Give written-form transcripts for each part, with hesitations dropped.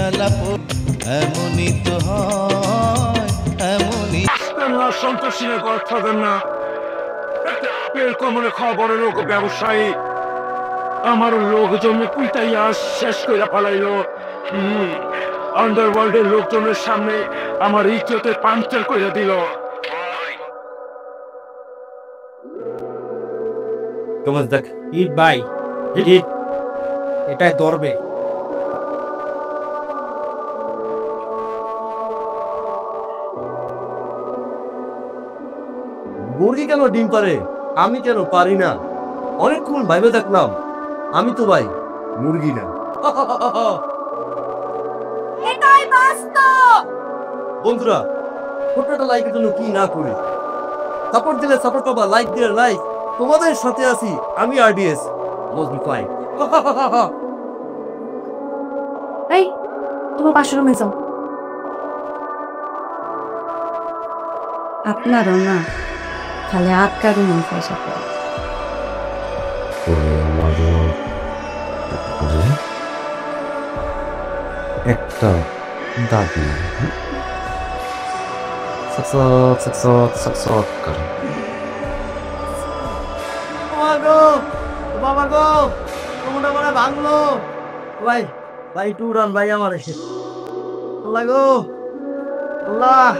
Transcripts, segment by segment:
আলাপ এমনই তো হয় এমনই সন্তোষীর কথা দেন না কমনে খবরের লোক ব্যবসায়ী আমার লোকজন কুইটাইয়া শেষ করে ফেলাইল আন্ডারওয়ার্ল্ডের লোকজনের সামনে আমার ইজ্জতের পাঞ্চার করে দিল তোমার দেখ ইট ভাই ইট এটাই ধরবে মুরগি কেন ডিম পারে আমি কেন পারি না অনেকক্ষণ ভাইবে দেখলাম আমি তো ভাই মুরগি না এটাই বাস্তব বন্ধুরা ছোটটা লাইকের জন্য কি না করি সাপোর্ট দিলে সাপোর্ট পাবা লাইক দিলে লাইক তোমাদের সাথে আছি আমি আরডিএস মজবি ফাইন এই তোমার পাশের রুমে যাও আপনারও না খালি আটকার রুম পয়সা করে একটা দাবি সাকসাক করে বাবা গো তোমরা মানে ভাঙলো ভাই ভাই একটু উড়ান ভাই আমার এসে আল্লাহ গো আল্লাহ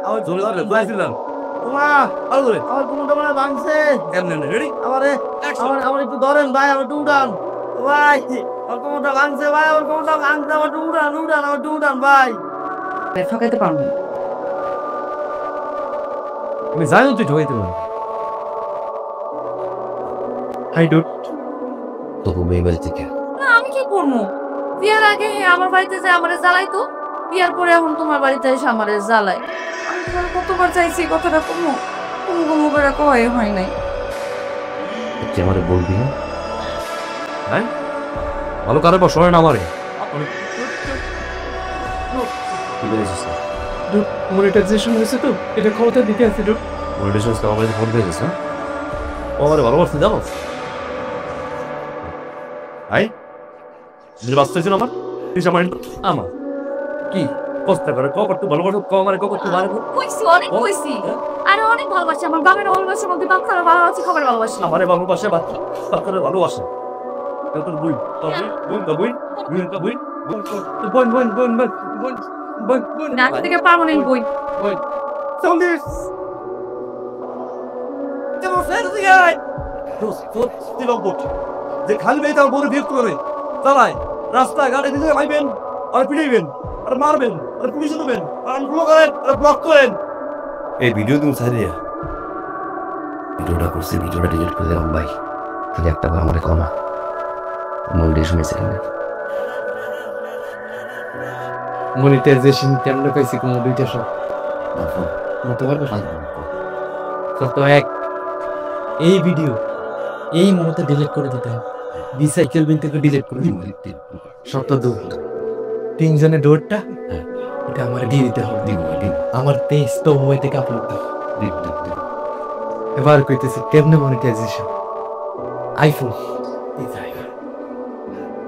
আমার জোরে জোরে বুঝছিলাম তোমা আরো জোরে আমার কোনটা মানে ভাঙছে কেমনে রেডি আমারে আমার একটু ধরেন ভাই আমার একটু উড়ান ভাই আমার কোনটা ভাঙছে ভাই আমার কোনটা ভাঙছে আমার একটু উড়ান উড়ান আমার একটু উড়ান ভাই ঠকাইতে পারবো না আমি জানি তুই ঠকাইতে পারবি হাই ডুড তোকে মেয়ে বাড়ি থেকে না আমি কি করবো বিয়ার আগে আমার বাড়িতে যে আমারে জ্বালাইতো বিয়ার পরে এখন তোমার বাড়িতে এসে আমারে জ্বালায় আমি তোমার কতবার চাইছি কথাটা কমো কমো কমো করে কয় হয় নাই তুই আমারে বলবি না হ্যাঁ ভালো কারে বা শোনে না আমারে কি বলেছিস মনিটাইজেশন হয়েছে তো এটা ক্ষমতা দিতে আছে তো মনিটাইজেশন আমার বাড়িতে ফোন পেয়েছিস না ও আমারে ভালোবাসতে জানো হাই নিজে বাঁচতেছিল আমার তুই আমার কি কষ্ট করে ক করতে ভালোবাসো ক আমারে ক করতে ভালো কইছি অনেক কইছি আরে অনেক ভালোবাসি আমার বাবার ভালোবাসার মধ্যে বাপ খারাপ ভালোবাসি খবর ভালোবাসি আমারে ভালোবাসে বাচ্চা বাচ্চারে ভালোবাসে তোর বুই তোর বুই তোর বুই বুই তোর বুই বোন বোন বোন বোন বোন বোন বোন নাক থেকে পার্মানেন্ট বই বোন চল্লিশ কেমন ফের দিগাই তোর দিবাবট যে খালি মেয়ে তার বড় বিরক্ত করে চালায় রাস্তা গাড়ি দিতে ভাইবেন আর পিটাইবেন আর মারবেন আর পুলিশে দেবেন আর আনফলো করেন আর ব্লক করেন এই ভিডিও তুমি ছাড়িয়ে ভিডিওটা করছি ভিডিওটা ডিলিট করে দিলাম ভাই তাহলে একটা বার আমার কমা মনিটাইজেশন এসে মনিটাইজেশন কেমনে পাইছি কোন দুইটা সব মত পারবে সত্য এক এই ভিডিও এই মুহূর্তে ডিলিট করে দিতে হবে রিসাইকেল বিন থেকে ডিলিট করে দিতে সত্য দুই তিনজনের ডোরটা এটা আমার দিয়ে দিতে হবে আমার পেজ তো হয়ে থেকে আপলোড এবার কইতেছি কেমনে মনিটাইজেশন আইফোন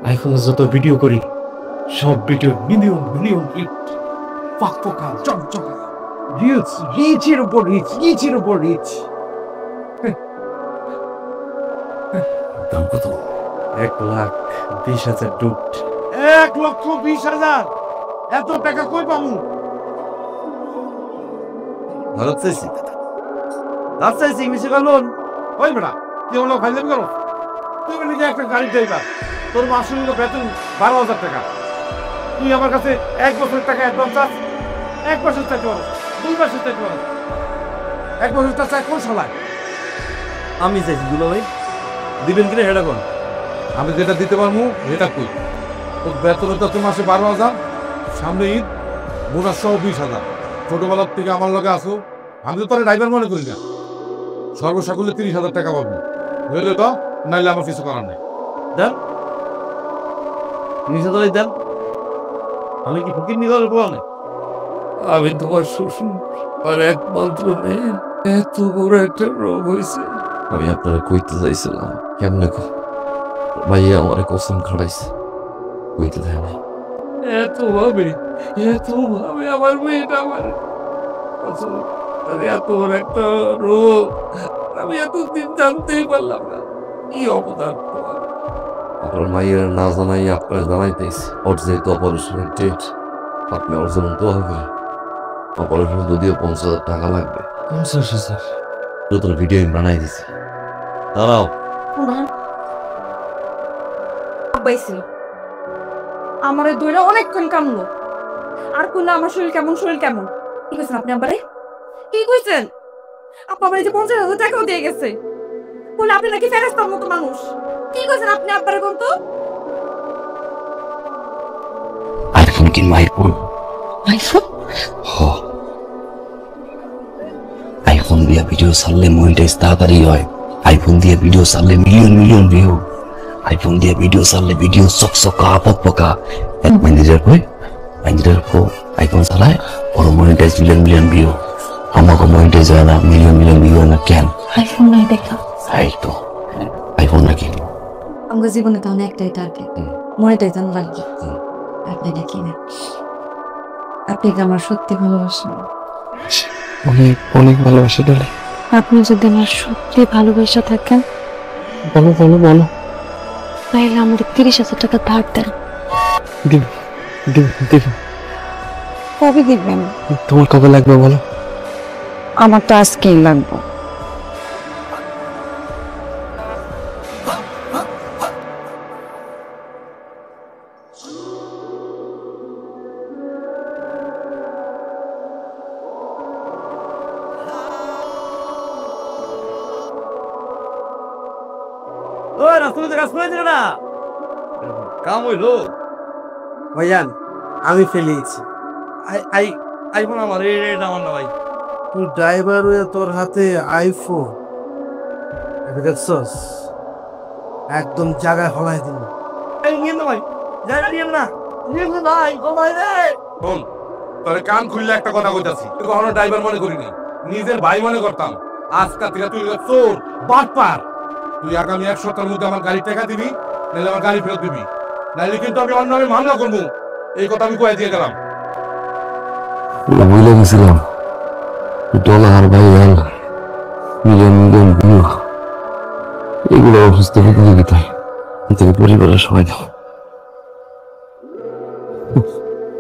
আইফোন যত ভিডিও করি সব ভিডিও মিলিয়ন মিলিয়ন হিট পাক পোকা চকচকা রিচ রিচের উপর রিচ রিচের উপর রিচ দাম কত 1,20,000 ডুট 1,20,000 এত টাকা কই পামু ভালো চাইছি লাভ চাইছি মিশে গেলন ওই বেটা তুই হলো ফাইলেম করো তুমি নিজে একটা গাড়ি ড্রাইভার তোর মাসে হলো বেতন 12,000 টাকা তুই আমার কাছে 1 বছরের টাকা অ্যাডভান্স চাস 1 বছর চাইতে পারো 2 বছর চাইতে পারো 1 বছর চাই কোন সালায় আমি চাইছি দুলা ভাই দিবেন কিনা হেডা কোন আমি যেটা দিতে পারবো এটা কই তোর বেতন তো তোর মাসে 12,000 সামনে ঈদ বোনাস সহ 20,000 ছোটবেলার থেকে আমার লগে আসো আমি তো তোর ড্রাইভার মনে করি না সর্বসাকুল্যে 30,000 টাকা পাবো বুঝলে তো নাইলে আমার কিছু করার নেই দেন নিচে তলায় দেন আমি কি ফকির নিগল বলে আমি তোমার শ্বশুর আর একমাত্র মেয়ে এত বড় একটা রোগ হয়েছে আমি আপনারা কইতে চাইছিলাম কেমনে ভাইয়া আমার কসম খাড়াইছে কইতে দেয় নাই এতভাবে আমার মেয়েটা আমার এত বড় একটা রোগ আমি এতদিন জানতেই পারলাম না। কি অপদার্থ আপনার মায়ের না জানাই আপনার জানাইতেছি ওর যেহেতু অপারেশনের ডেট আপনি ওর জন্য দোয়া করেন। অপারেশন যদিও 50,000 টাকা লাগবে। 50,000? তোর ভিডিও আমি বানাই দিছি। দাঁড়াও, পাইছিল আমারে দইরা অনেকক্ষণ কামলো আর কইলা আমার শরীর কেমন কি কইছেন আপনি আমারে? কি কইছেন? আপা আমারে যে 50,000 টাকাও দিয়ে গেছে, বলে আপনি নাকি ফেরেশতার মতো মানুষ। কি কইছেন আপনি আব্বারে কোন তো? আইফোন কিনবো, আইফোন। আইফোন? হ, আইফোন দিয়ে ভিডিও ছাড়লে মনিটাইজ তাড়াতাড়ি হয়। আইফোন দিয়ে ভিডিও ছাড়লে মিলিয়ন ভিউ। আইফোন দিয়ে ভিডিও ছাড়লে ভিডিও চকচকা পকপকা। এক ম্যানেজার আইফোন চালায় ওর মনিটাইজ মিলিয়ন ভিউ। আমাকে মনিটাইজ হয় না, মিলিয়ন ভিউ হয় না কেন? আইফোন নাই দেখা। এই তো আইফোন নাকি আমার জীবনে তাহলে একটাই টার্গেট, মনিটাইজেশন লাগবে। আপনি নাকি না, আপনি কি আমার সত্যি ভালোবাসেন? অনেক অনেক ভালোবাসি ডলি। আপনি যদি আমার সত্যি ভালোবাসা থাকেন বলো বলো বলো। তাহলে আমাদের 30,000 টাকা ধার দেন। দিব দিব দিব। কবে দিবেন? তোমার কবে লাগবে বলো? আমার তো আজকেই লাগবে। ওই রাস্তা কাজ করে দিল না, কাম হইলো। ভাইয়ান আমি ফেলিয়েছি। আইফোন আমার এটা আমার না ভাই। তুই ড্রাইভার হয়ে তোর হাতে আইফোন দেখছস, একদম জায়গায় হলাই দিল। ভাই যাই না ভাই কমাই রে। শোন, তোর কান খুললে একটা কথা কইতাছি, তুই কখনো ড্রাইভার মনে করিনি, নিজের ভাই মনে করতাম। আজকাল থেকে তুই চোর বাটপার। তুই আগামী 1 সপ্তাহের মধ্যে আমার গাড়ি টাকা দিবি, নাহলে আমার গাড়ি ফেরত দিবি, নাহলে কিন্তু আমি অন্য নামে মামলা করবো। এই কথা আমি কয়ে দিয়ে গেলাম। বুঝলে গেছিলাম ডলার ভাইরাল মিলিয়ন ভিউ এগুলো অসুস্থ প্রতিযোগিতায় পরিবারের সবাই দাও।